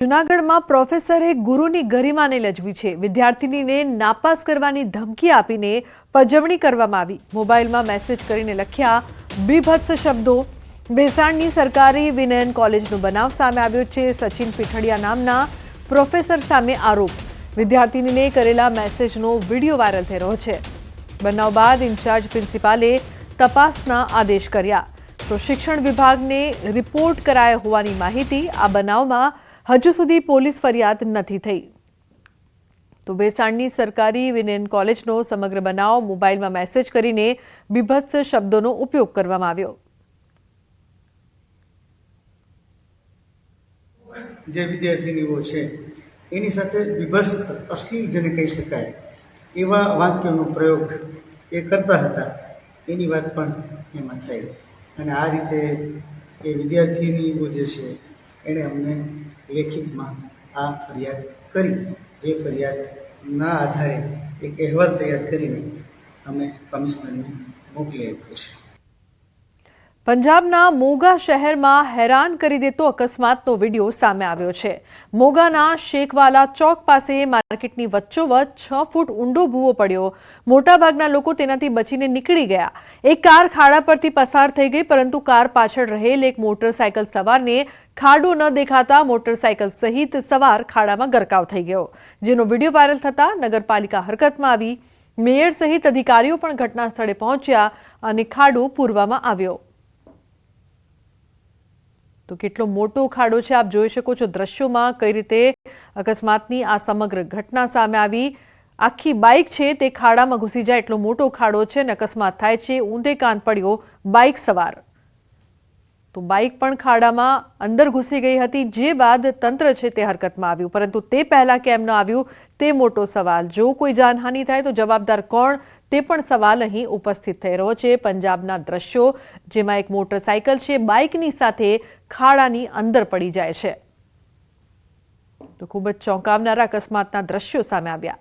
જૂનાગઢમાં પ્રોફેસરે ગુરુની ગરિમાને લજવી છે। વિદ્યાર્થીનીને નાપાસ કરવાની ધમકી આપીને પજવણી કરવામાં આવી। મોબાઈલમાં મેસેજ કરીને લખ્યા બીભત્સ શબ્દો। ભેસાણની સરકારી વિનયન કોલેજનો બનાવ સામે આવ્યો છે। સચિન પીઠડિયા નામના પ્રોફેસર સામે આરોપ। વિદ્યાર્થીનીને કરેલા મેસેજનો વિડીયો વાયરલ થઈ રહ્યો છે। બનાવ બાદ ઇન્ચાર્જ પ્રિન્સિપાલે તપાસના આદેશ કર્યા તો શિક્ષણ વિભાગને રિપોર્ટ કરાયો હોવાની માહિતી। આ બનાવમાં હજુ સુધી પોલીસ ફરિયાદ નથી થઈ। તો ભેસાણની સરકારી વિનયન કોલેજનો સમગ્ર બનાવ મોબાઈલમાં મેસેજ કરીને બીભત્સ શબ્દોનો ઉપયોગ કરવામાં આવ્યો। જે વિદ્યાર્થીનીઓ છે એની સાથે બીભત્સ અશ્લીલ જેને કહી શકાય એવા વાક્યોનો પ્રયોગ એ કરતા હતા એની વાત પણ એમાં થઈ અને આ રીતે એ વિદ્યાર્થીનીઓ જે છે એણે અમને લેખિતમાં આ ફરિયાદ કરી। જે ફરિયાદના આધારે એક અહેવાલ તૈયાર કરીને અમે કમિશનરને મોકલી આપ્યો છે। પંજાબના મોગા શહેરમાં હેરાન કરી દેતો અકસ્માતનો વિડીયો સામે આવ્યો છે। મોગાના શેખવાલા ચોક પાસે માર્કેટની વચ્ચોવચ્ચ 6 ફૂટ ઊંડો ભૂવો પડ્યો। મોટાભાગના લોકો તેનાથી બચીને નીકળી ગયા। એક કાર ખાડા પરથી પસાર થઈ ગઈ, પરંતુ કાર પાછળ રહેલ એક મોટરસાયકલ સવારને ખાડો ન દેખાતા મોટરસાયકલ સહિત સવાર ખાડામાં ગરકાવ થઈ ગયો, જેનો વિડીયો વાયરલ થતા નગરપાલિકા હરકતમાં આવી। મેયર સહિત અધિકારીઓ પણ ઘટના સ્થળે પહોંચ્યા અને ખાડો પૂરવામાં આવ્યો। તો કેટલો મોટો ખાડો છે આપ જોઈ શકો છો દ્રશ્યોમાં કઈ રીતે અકસ્માતની આ સમગ્ર ઘટના સામે આવી। આખી બાઇક છે તે ખાડામાં ઘૂસી જાય એટલો મોટો ખાડો છે અને અકસ્માત થાય છે। ઊંધે કાન પડ્યો બાઇક સવાર। તો બાઇક પણ ખાડામાં અંદર ઘૂસી ગઈ હતી, જે બાદ તંત્ર છે તે હરકતમાં આવ્યું, પરંતુ તે પહેલા કેમ ન આવ્યું તે મોટો સવાલ। જો કોઈ જાનહાનિ થાય તો જવાબદાર કોણ તે પણ સવાલ અહીં ઉપસ્થિત થઈ રહ્યો છે। પંજાબના દ્રશ્યો જેમાં એક મોટરસાયકલ છે બાઇકની સાથે ખાડાની અંદર પડી જાય છે। તો ખૂબ જ ચોંકાવનારા અકસ્માતના દ્રશ્યો સામે આવ્યા।